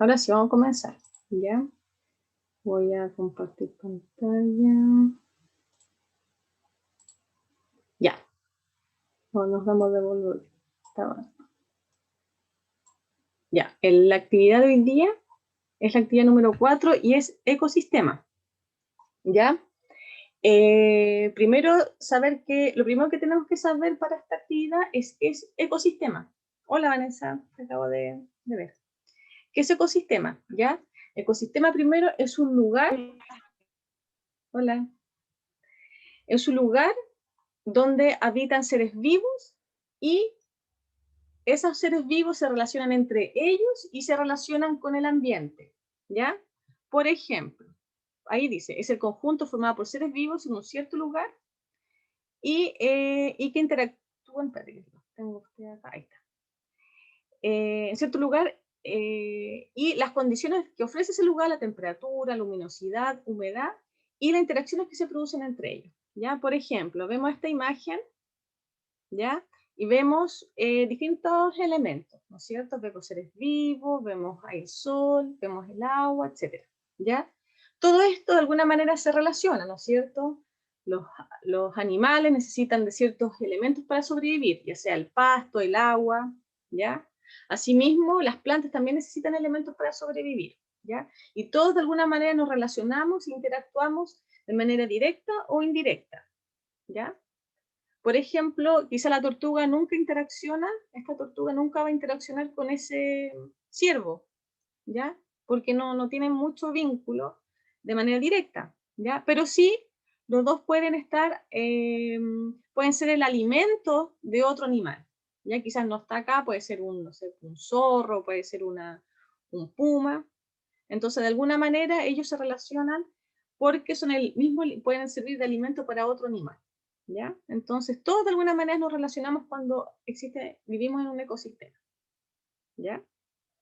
Ahora sí, vamos a comenzar, ¿ya? Voy a compartir pantalla. Ya. No nos vamos a devolver. Ya, la actividad de hoy día es la actividad número 4 y es ecosistema, ¿ya? Primero, saber que lo primero que tenemos que saber para esta actividad es qué es ecosistema. Hola, Vanessa, te acabo de ver. ¿Qué es ecosistema? ¿Ya? Ecosistema primero es un lugar. Hola. Es un lugar donde habitan seres vivos y esos seres vivos se relacionan entre ellos y se relacionan con el ambiente, ¿ya? Por ejemplo, ahí dice, es el conjunto formado por seres vivos en un cierto lugar y que interactúan, espérate, tengo que acá, ahí está, en cierto lugar y las condiciones que ofrece ese lugar, la temperatura, luminosidad, humedad y las interacciones que se producen entre ellos, ¿ya? Por ejemplo, vemos esta imagen, ¿ya? Y vemos distintos elementos, ¿no es cierto? Vemos seres vivos, vemos el sol, vemos el agua, etc. ¿Ya? Todo esto de alguna manera se relaciona, ¿no es cierto? Los animales necesitan de ciertos elementos para sobrevivir, ya sea el pasto, el agua, ¿ya? Asimismo, las plantas también necesitan elementos para sobrevivir, ¿ya? Y todos de alguna manera nos relacionamos e interactuamos de manera directa o indirecta, ¿ya? Por ejemplo, quizá la tortuga nunca interacciona, esta tortuga nunca va a interaccionar con ese ciervo, ¿ya? Porque no tienen mucho vínculo de manera directa, ¿ya? Pero sí, los dos pueden estar, pueden ser el alimento de otro animal, ¿ya? Quizás no está acá, puede ser un, no sé, un zorro, puede ser un puma. Entonces, de alguna manera, ellos se relacionan porque son el mismo, pueden servir de alimento para otro animal, ¿ya? Entonces, todos de alguna manera nos relacionamos cuando vivimos en un ecosistema, ¿ya?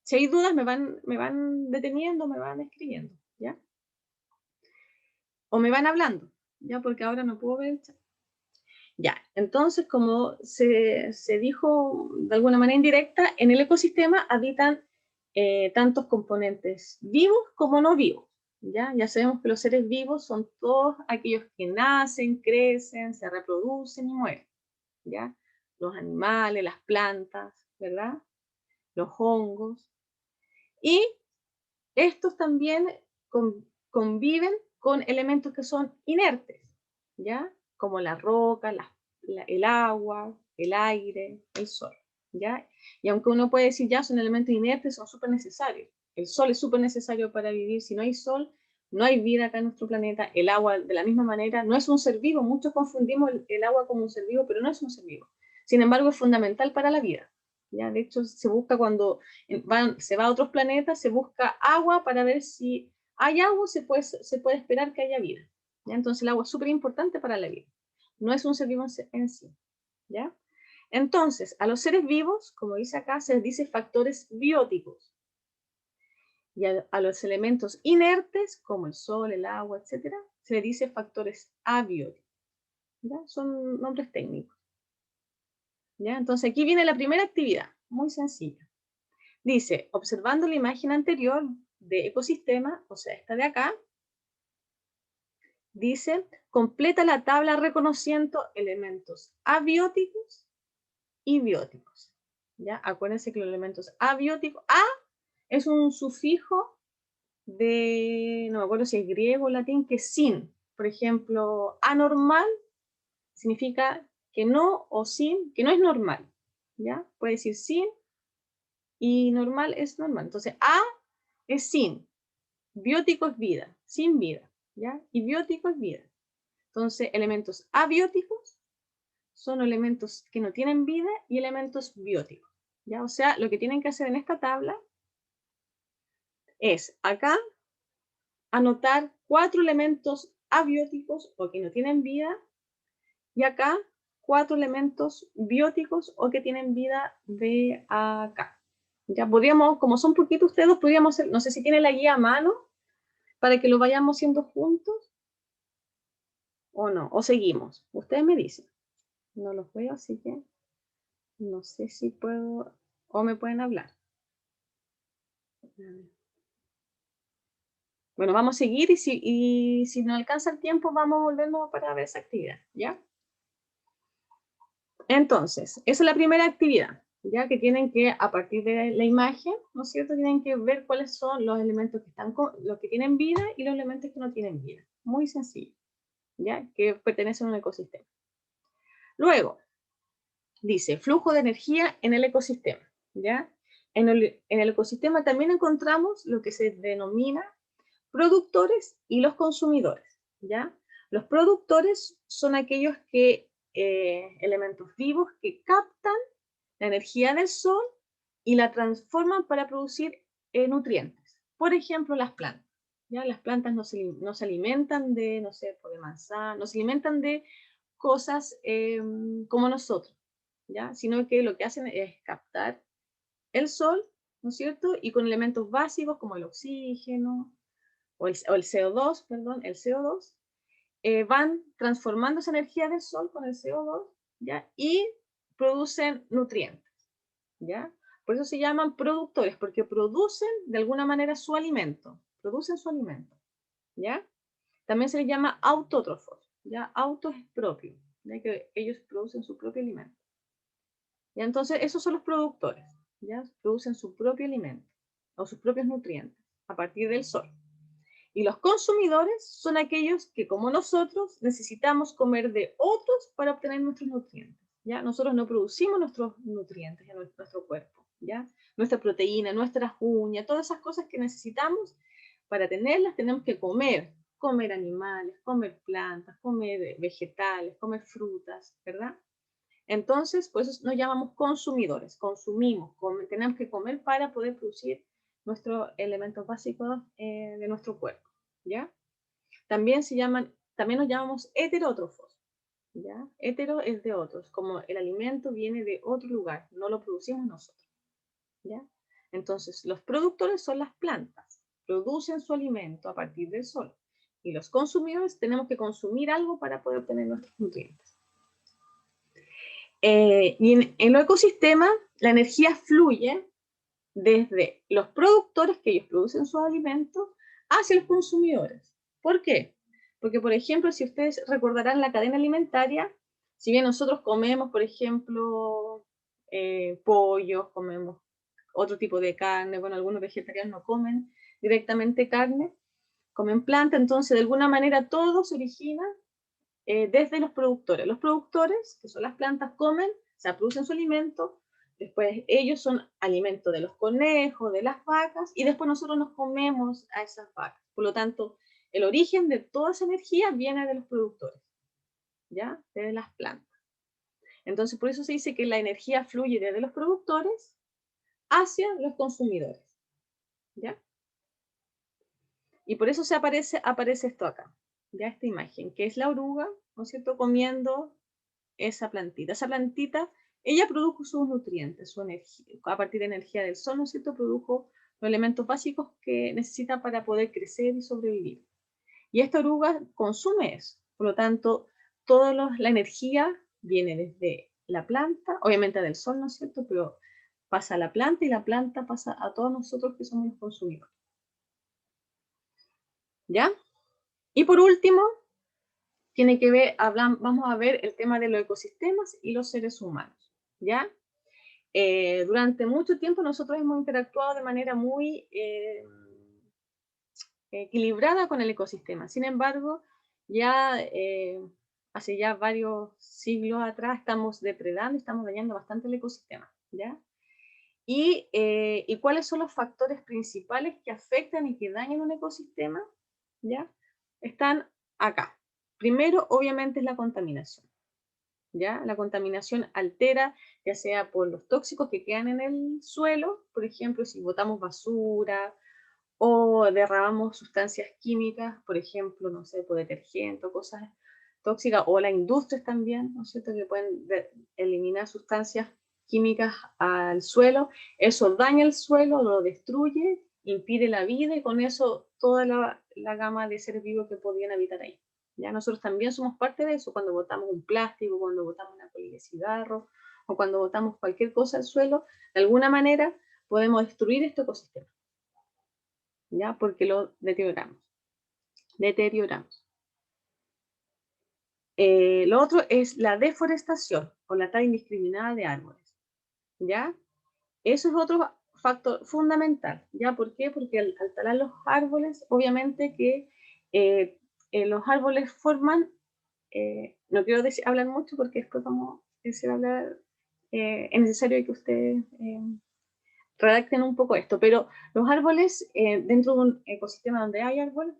Si hay dudas, me van deteniendo, me van escribiendo, ¿ya? O me van hablando, ¿ya? Porque ahora no puedo ver el chat. Ya, entonces, como se dijo de alguna manera indirecta, en el ecosistema habitan tantos componentes vivos como no vivos, ¿ya? Ya sabemos que los seres vivos son todos aquellos que nacen, crecen, se reproducen y mueren, ¿ya? Los animales, las plantas, ¿verdad? Los hongos. Y estos también conviven con elementos que son inertes, ¿ya? Como la roca, el agua, el aire, el sol, ¿ya? Y aunque uno puede decir ya son elementos inertes, son súper necesarios. El sol es súper necesario para vivir. Si no hay sol, no hay vida acá en nuestro planeta. El agua, de la misma manera, no es un ser vivo. Muchos confundimos el agua como un ser vivo, pero no es un ser vivo. Sin embargo, es fundamental para la vida, ¿ya? De hecho, se busca cuando se va a otros planetas, se busca agua para ver si hay agua, se puede esperar que haya vida, ¿ya? Entonces el agua es súper importante para la vida. No es un ser vivo en sí, ¿ya? Entonces, a los seres vivos, como dice acá, se les dice factores bióticos. Y a los elementos inertes, como el sol, el agua, etc., se les dice factores abióticos, ¿ya? Son nombres técnicos, ¿ya? Entonces aquí viene la primera actividad, muy sencilla. Dice, observando la imagen anterior de ecosistema, o sea, esta de acá, dice, completa la tabla reconociendo elementos abióticos y bióticos. ¿Ya? Acuérdense que los elementos abióticos, a es un sufijo de, no me acuerdo si es griego o latín, que es sin. Por ejemplo, anormal significa que no o sin, que no es normal. ¿Ya? Puede decir sin y normal es normal. Entonces, a es sin, biótico es vida, sin vida, ¿ya? Y biótico es vida. Entonces, elementos abióticos son elementos que no tienen vida y elementos bióticos, ¿ya? O sea, lo que tienen que hacer en esta tabla es acá anotar 4 elementos abióticos o que no tienen vida y acá 4 elementos bióticos o que tienen vida de acá. Ya podríamos, como son poquitos ustedes, podríamos hacer, no sé si tienen la guía a mano para que lo vayamos haciendo juntos o no, o seguimos. Ustedes me dicen. No los veo, así que no sé si puedo o me pueden hablar. Bueno, vamos a seguir y si no alcanza el tiempo, vamos volviendo para ver esa actividad, ¿ya? Entonces, esa es la primera actividad, ya que tienen que, a partir de la imagen, ¿no es cierto?, tienen que ver cuáles son los elementos que están los que tienen vida y los elementos que no tienen vida. Muy sencillo, ¿ya? Que pertenecen a un ecosistema. Luego, dice, flujo de energía en el ecosistema, ¿ya? En el ecosistema también encontramos lo que se denomina productores y los consumidores, ¿ya? Los productores son aquellos elementos vivos que captan la energía del sol y la transforman para producir nutrientes. Por ejemplo, las plantas, ¿ya? Las plantas no se alimentan de, no sé, de manzana, no se alimentan de cosas como nosotros, ¿ya? Sino que lo que hacen es captar el sol, ¿no es cierto? Y con elementos básicos como el oxígeno, o el CO2, perdón, el CO2, van transformando esa energía del sol con el CO2, ¿ya? Y producen nutrientes, ¿ya? Por eso se llaman productores, porque producen de alguna manera su alimento, producen su alimento, ¿ya? También se les llama autótrofos, ¿ya? Auto es propio, ¿ya? Que ellos producen su propio alimento. ¿Ya? Entonces, esos son los productores, ¿ya? Producen su propio alimento o sus propios nutrientes a partir del sol. Y los consumidores son aquellos que, como nosotros, necesitamos comer de otros para obtener nuestros nutrientes, ¿ya? Nosotros no producimos nuestros nutrientes en nuestro cuerpo, ¿ya? Nuestra proteína, nuestras uñas, todas esas cosas que necesitamos para tenerlas, tenemos que comer animales, comer plantas, comer vegetales, comer frutas, ¿verdad? Entonces, por eso nos llamamos consumidores, consumimos, tenemos que comer para poder producir nuestros elementos básicos de nuestro cuerpo, ¿ya? También nos llamamos heterótrofos, ¿ya? Hetero es de otros, como el alimento viene de otro lugar, no lo producimos nosotros, ¿ya? Entonces, los productores son las plantas, producen su alimento a partir del sol, y los consumidores tenemos que consumir algo para poder obtener nuestros nutrientes. Y en los ecosistemas, la energía fluye desde los productores, que ellos producen sus alimentos, hacia los consumidores. ¿Por qué? Porque, por ejemplo, si ustedes recordarán la cadena alimentaria, si bien nosotros comemos, por ejemplo, pollo, comemos otro tipo de carne, bueno, algunos vegetarianos no comen directamente carne, comen planta, entonces de alguna manera todo se origina desde los productores. Los productores, que son las plantas, comen, o sea, producen su alimento, después ellos son alimento de los conejos, de las vacas, y después nosotros nos comemos a esas vacas. Por lo tanto, el origen de toda esa energía viene de los productores, ¿ya? De las plantas. Entonces, por eso se dice que la energía fluye desde los productores hacia los consumidores, ¿ya? Y por eso aparece esto acá, ¿ya? Esta imagen, que es la oruga, ¿no es cierto?, comiendo esa plantita. Esa plantita, ella produjo sus nutrientes, su energía, a partir de energía del sol, ¿no es cierto?, produjo los elementos básicos que necesita para poder crecer y sobrevivir. Y esta oruga consume eso. Por lo tanto, toda la energía viene desde la planta, obviamente del sol, ¿no es cierto?, pero pasa a la planta y la planta pasa a todos nosotros que somos los consumidores. ¿Ya? Y por último, tiene que ver, vamos a ver el tema de los ecosistemas y los seres humanos, ¿ya? Durante mucho tiempo nosotros hemos interactuado de manera muy equilibrada con el ecosistema. Sin embargo, ya hace ya varios siglos atrás estamos depredando, estamos dañando bastante el ecosistema, ¿ya? ¿Y cuáles son los factores principales que afectan y que dañan un ecosistema? ¿Ya? Están acá. Primero, obviamente, es la contaminación, ¿ya? La contaminación altera, ya sea por los tóxicos que quedan en el suelo, por ejemplo, si botamos basura o derramamos sustancias químicas, por ejemplo, no sé, por detergente o cosas tóxicas, o las industrias también, ¿no es cierto?, que pueden eliminar sustancias químicas al suelo, eso daña el suelo, lo destruye, impide la vida y con eso toda la gama de seres vivos que podían habitar ahí. Ya nosotros también somos parte de eso cuando botamos un plástico, cuando botamos una colilla de cigarro o cuando botamos cualquier cosa al suelo, de alguna manera podemos destruir este ecosistema, ¿ya? Porque lo deterioramos. deterioramos. Lo otro es la deforestación o la tala indiscriminada de árboles, ¿ya? Eso es otro factor fundamental, ¿ya? ¿Por qué? Porque al talar los árboles, obviamente que los árboles forman, no quiero hablar mucho porque después vamos a hablar, es necesario que ustedes redacten un poco esto, pero los árboles, dentro de un ecosistema donde hay árboles,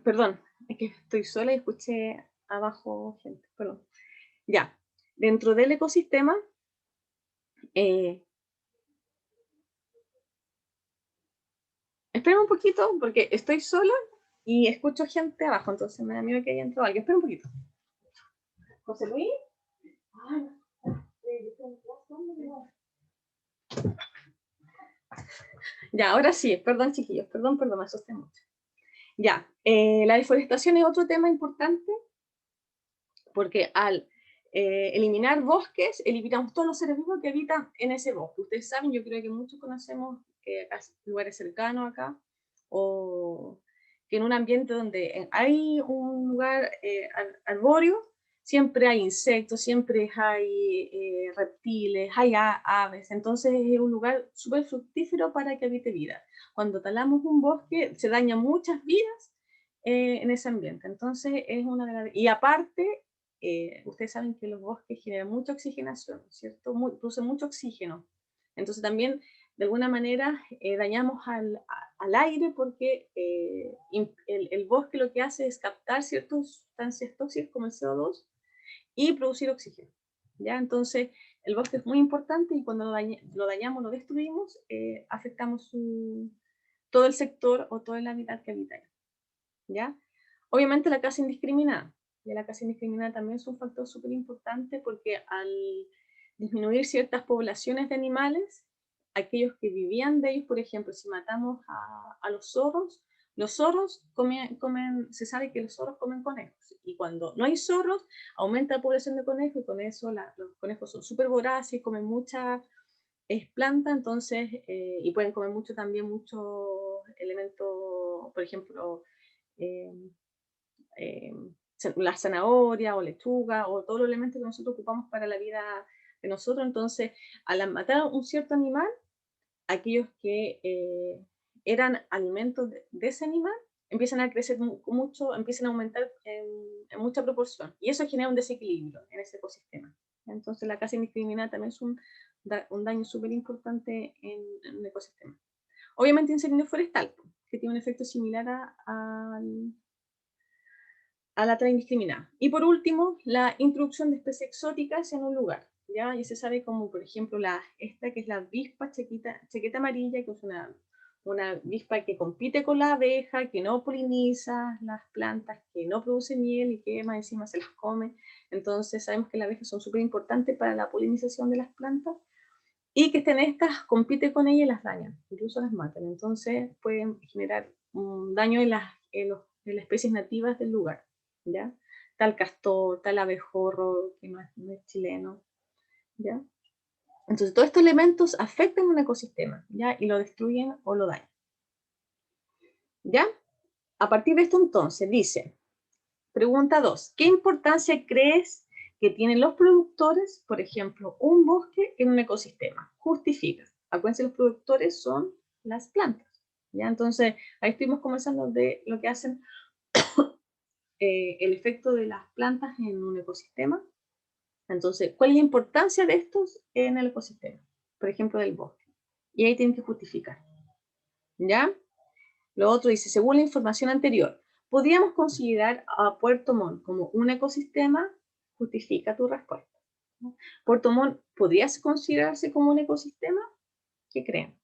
perdón, es que estoy sola y escuché abajo gente, perdón. Ya, dentro del ecosistema, espera un poquito porque estoy sola y escucho gente abajo, entonces me da miedo que haya entrado alguien. Espera un poquito. José Luis. Ay, ya, ahora sí, perdón chiquillos, perdón, me asusté mucho. Ya, la deforestación es otro tema importante porque al eliminar bosques, eliminamos todos los seres vivos que habitan en ese bosque. Ustedes saben, yo creo que muchos conocemos lugares cercanos acá, o que en un ambiente donde hay un lugar arbóreo, siempre hay insectos, siempre hay reptiles, hay aves, entonces es un lugar súper fructífero para que habite vida. Cuando talamos un bosque, se dañan muchas vidas en ese ambiente, entonces es una de las... Y aparte, ustedes saben que los bosques generan mucha oxigenación, ¿cierto? Producen mucho oxígeno. Entonces también, de alguna manera, dañamos al aire porque el bosque lo que hace es captar ciertas sustancias tóxicas como el CO2 y producir oxígeno, ¿ya? Entonces, el bosque es muy importante y cuando lo dañamos, lo destruimos, afectamos todo el sector o todo el hábitat que habita ahí, ¿ya? Obviamente la caza indiscriminada. Y la caza indiscriminada también es un factor súper importante porque al disminuir ciertas poblaciones de animales, aquellos que vivían de ellos, por ejemplo, si matamos a los zorros se sabe que los zorros comen conejos. Y cuando no hay zorros, aumenta la población de conejos y con eso los conejos son súper voraces, comen mucha planta, entonces, y pueden comer mucho también, muchos elementos, por ejemplo, la zanahoria o lechuga o todos los elementos que nosotros ocupamos para la vida de nosotros. Entonces, al matar un cierto animal, aquellos que eran alimentos de ese animal empiezan a crecer mucho, empiezan a aumentar en mucha proporción y eso genera un desequilibrio en ese ecosistema. Entonces, la caza indiscriminada también es un daño súper importante en un ecosistema. Obviamente, incendio forestal, que tiene un efecto similar a la tala indiscriminada. Y por último, la introducción de especies exóticas en un lugar, ¿ya? Y se sabe como, por ejemplo, esta que es la avispa chaqueta amarilla, que es una avispa que compite con la abeja, que no poliniza las plantas, que no produce miel y que más encima se las come. Entonces sabemos que las abejas son súper importantes para la polinización de las plantas y que estén estas, compite con ellas y las dañan, incluso las matan. Entonces pueden generar un daño en las especies nativas del lugar, ¿ya? Tal castor, tal abejorro, que no es chileno, ¿ya? Entonces todos estos elementos afectan un ecosistema, ¿ya? Y lo destruyen o lo dañan, ¿ya? A partir de esto entonces dice, pregunta 2, ¿qué importancia crees que tienen los productores, por ejemplo, un bosque en un ecosistema? Justifica. Acuérdense, los productores son las plantas, ¿ya? Entonces, ahí estuvimos conversando de lo que hacen el efecto de las plantas en un ecosistema. Entonces, ¿cuál es la importancia de estos en el ecosistema? Por ejemplo, del bosque. Y ahí tienen que justificar, ¿ya? Lo otro dice, según la información anterior, ¿podríamos considerar a Puerto Montt como un ecosistema? Justifica tu respuesta. ¿Puerto Montt podría considerarse como un ecosistema? ¿Qué creen?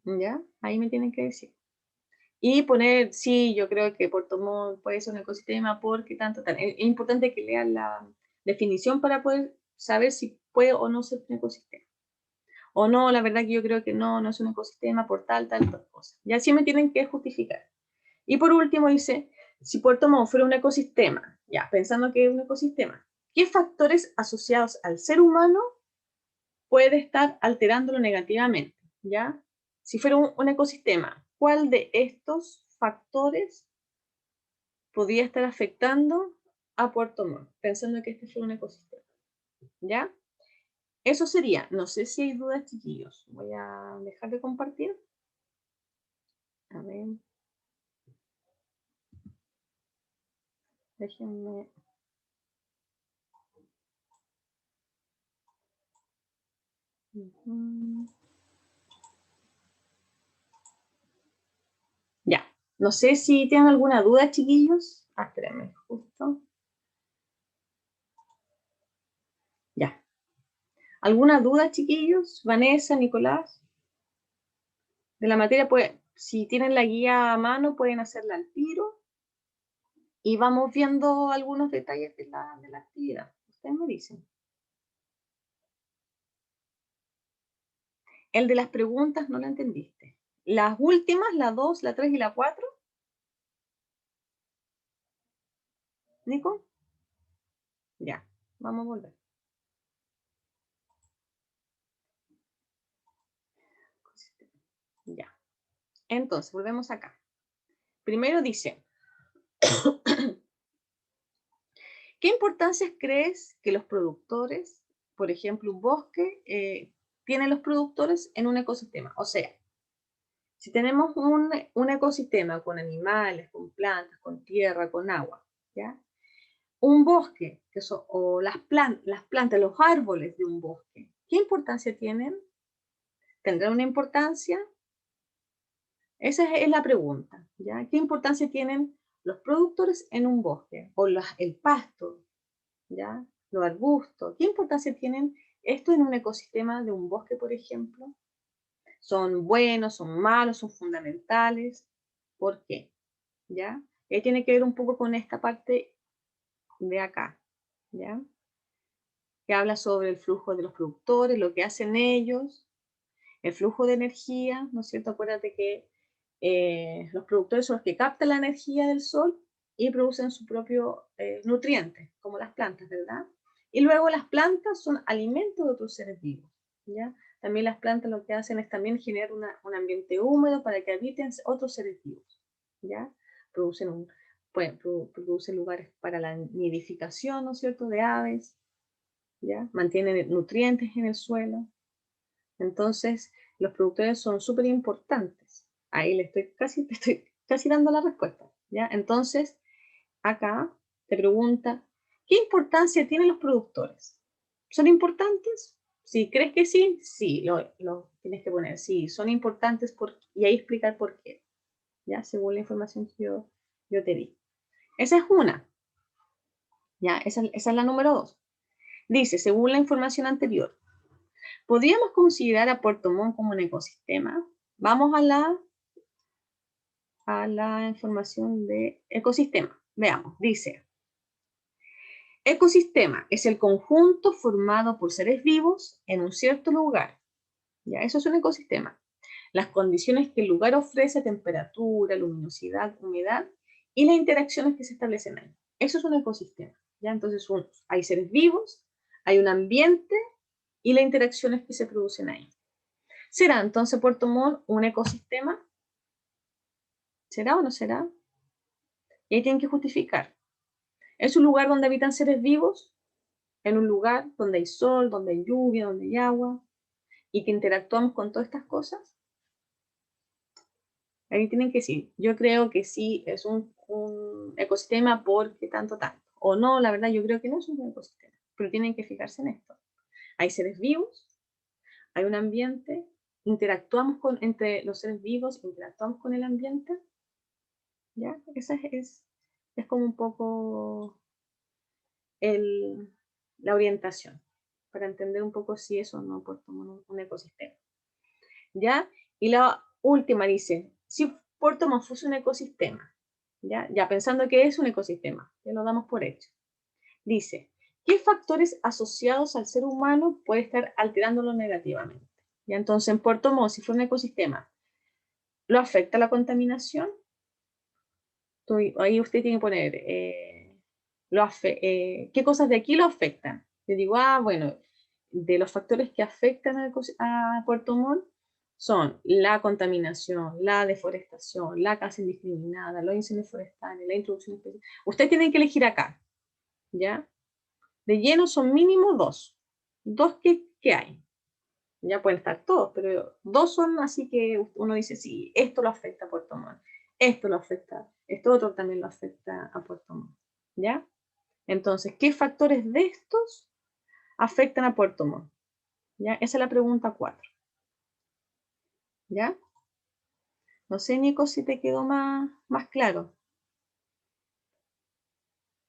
¿Ya? Ahí me tienen que decir. Y poner, sí, yo creo que Puerto Montt puede ser un ecosistema porque tanto, tal. Es importante que lean la definición para poder saber si puede o no ser un ecosistema. O no, la verdad que yo creo que no es un ecosistema por tal cosa. Y así me tienen que justificar. Y por último dice, si Puerto Montt fuera un ecosistema, ya pensando que es un ecosistema, ¿qué factores asociados al ser humano puede estar alterándolo negativamente, ¿ya? Si fuera un ecosistema, ¿cuál de estos factores podría estar afectando a Puerto Montt? Pensando que este fuera un ecosistema, ¿ya? Eso sería, no sé si hay dudas, chiquillos. Voy a dejar de compartir. A ver. Déjenme. Ya. No sé si tienen alguna duda, chiquillos. Ah, espérenme, justo. Ya. ¿Alguna duda, chiquillos? Vanessa, Nicolás. De la materia, pues, si tienen la guía a mano, pueden hacerla al tiro. Y vamos viendo algunos detalles de la actividad. Ustedes me dicen. El de las preguntas no la entendiste. Las últimas, la 2, la 3 y la 4. ¿Nico? Ya, vamos a volver. Ya. Entonces, volvemos acá. Primero dice, ¿qué importancia crees que los productores, por ejemplo, un bosque, tienen los productores en un ecosistema? O sea, si tenemos un ecosistema con animales, con plantas, con tierra, con agua, ¿ya? Un bosque, o las plantas, los árboles de un bosque, ¿qué importancia tienen? ¿Tendrán una importancia? Esa es la pregunta, ¿ya? ¿Qué importancia tienen los productores en un bosque? O el pasto, ¿ya? Los arbustos. ¿Qué importancia tienen esto en un ecosistema de un bosque, por ejemplo? ¿Son buenos, son malos, son fundamentales? ¿Por qué? ¿Ya? Tiene que ver un poco con esta parte de acá, ¿ya? Que habla sobre el flujo de los productores, lo que hacen ellos, el flujo de energía, ¿no es cierto? Acuérdate que los productores son los que captan la energía del sol y producen su propio nutriente, como las plantas, ¿verdad? Y luego las plantas son alimentos de otros seres vivos, ¿ya? También las plantas lo que hacen es también generar un ambiente húmedo para que habiten otros seres vivos, ¿ya? Producen lugares para la nidificación, ¿no es cierto?, de aves, ¿ya? Mantienen nutrientes en el suelo. Entonces, los productores son súper importantes. Ahí te estoy casi dando la respuesta, ¿ya? Entonces, acá te pregunta, ¿qué importancia tienen los productores? ¿Son importantes? Si crees que sí, sí, lo tienes que poner. Sí, son importantes y ahí explicar por qué, ¿ya? Según la información que yo te di. Esa es una, ¿ya? Esa es la número 2. Dice, según la información anterior, ¿podríamos considerar a Puerto Montt como un ecosistema? Vamos a la información de ecosistema. Veamos, dice, ecosistema es el conjunto formado por seres vivos en un cierto lugar. ¿Ya? Eso es un ecosistema. Las condiciones que el lugar ofrece, temperatura, luminosidad, humedad y las interacciones que se establecen ahí. Eso es un ecosistema. ¿Ya? Entonces hay seres vivos, hay un ambiente y las interacciones que se producen ahí. ¿Será entonces Puerto Montt un ecosistema? ¿Será o no será? Y ahí tienen que justificar. ¿Es un lugar donde habitan seres vivos? ¿En un lugar donde hay sol, donde hay lluvia, donde hay agua? ¿Y que interactuamos con todas estas cosas? Ahí tienen que decir, yo creo que sí es un ecosistema porque tanto. O no, la verdad yo creo que no es un ecosistema. Pero tienen que fijarse en esto. Hay seres vivos, hay un ambiente, interactuamos entre los seres vivos, interactuamos con el ambiente. ¿Ya? Esa es como un poco la orientación, para entender un poco si eso no pues, como un ecosistema. ¿Ya? Y la última dice, si Puerto Montt fuese un ecosistema, ya pensando que es un ecosistema, ya lo damos por hecho. Dice, ¿qué factores asociados al ser humano puede estar alterándolo negativamente? Ya entonces en Puerto Montt, si fuera un ecosistema, ¿lo afecta la contaminación? Ahí usted tiene que poner qué cosas de aquí lo afectan. Yo digo, bueno, de los factores que afectan a Puerto Montt son la contaminación, la deforestación, la caza indiscriminada, los incendios forestales, la introducción de especies. Ustedes tienen que elegir acá, ¿ya? De lleno son mínimo dos. Dos que hay. Ya pueden estar todos, pero dos son así que uno dice, sí, esto lo afecta a Puerto Montt, esto lo afecta, esto otro también lo afecta a Puerto Montt, ¿ya? Entonces, ¿qué factores de estos afectan a Puerto Montt? ¿Ya? Esa es la pregunta 4. ¿Ya? No sé, Nico, si te quedó más claro.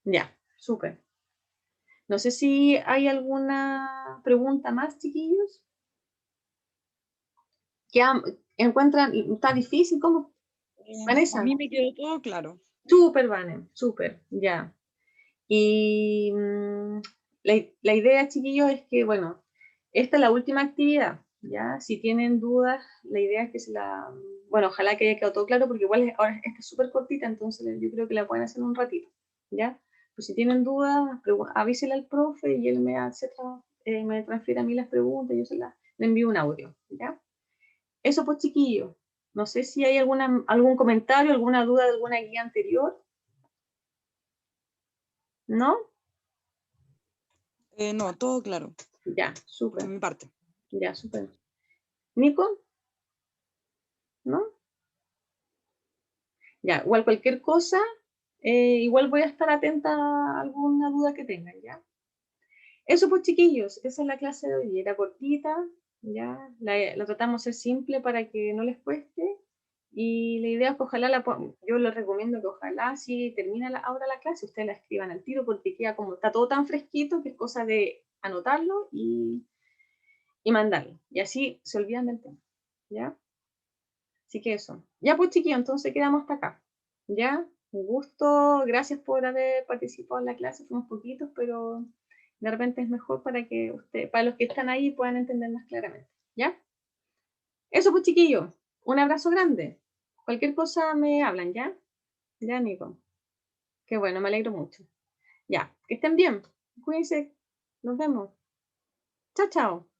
Ya, súper. No sé si hay alguna pregunta más, chiquillos. ¿Qué encuentran? ¿Está difícil? ¿Cómo? A Vanessa. mí me quedó todo claro. Súper, Vane, súper, ya. Y la idea, chiquillos, es que, bueno, esta es la última actividad, ¿ya? Si tienen dudas, la idea es que bueno, ojalá que haya quedado todo claro, porque igual ahora esta es súper cortita, entonces yo creo que la pueden hacer en un ratito, ¿ya? Pues si tienen dudas, avísenle al profe y él me transfiere a mí las preguntas y yo le envío un audio, ¿ya? Eso pues, chiquillos. No sé si hay algún comentario, alguna duda de alguna guía anterior, ¿no? No, todo claro, Ya, de súper. mi parte. Ya, súper. Nico, ¿no? Ya, igual cualquier cosa, igual voy a estar atenta a alguna duda que tengan, ¿ya? Eso pues, chiquillos, esa es la clase de hoy. Era cortita, ¿ya? La tratamos de ser simple para que no les cueste. Y la idea es que ojalá, yo les recomiendo que ojalá si termina ahora la clase, ustedes la escriban al tiro porque queda como, está todo tan fresquito que es cosa de anotarlo y mandarlo. Y así se olvidan del tema, ¿ya? Así que eso. Ya pues, chiquillos, entonces quedamos hasta acá. ¿Ya? Un gusto. Gracias por haber participado en la clase. Fuimos poquitos, pero de repente es mejor para los que están ahí puedan entender más claramente. ¿Ya? Eso pues, chiquillos. Un abrazo grande. Cualquier cosa me hablan, ¿ya? Ya, Nico. Qué bueno, me alegro mucho. Ya, que estén bien. Cuídense. Nos vemos. Chao, chao.